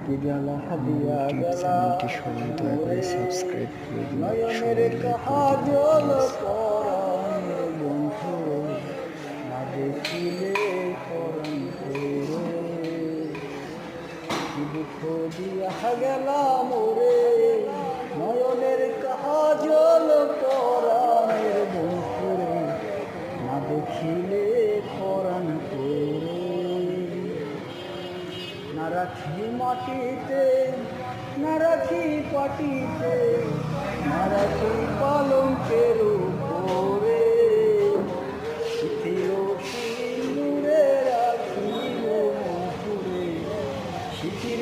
YouTube চ্যানেলটি সবাই দয়া করে সাবস্ক্রাইব করে দিন, সবাই লাইক করে দিবেন প্লিজ। দুঃখ দিয়া গেলাম ওরে নয়নের কাজল পরাণের বন্ধুরে না দেখিলে পরাণ করে না রাখি মাটিতে না রাখি পাটিতে না রাখি পালঙ্কের উপরে শীতের সিঁদুরে রাখিব মধুরে শীতের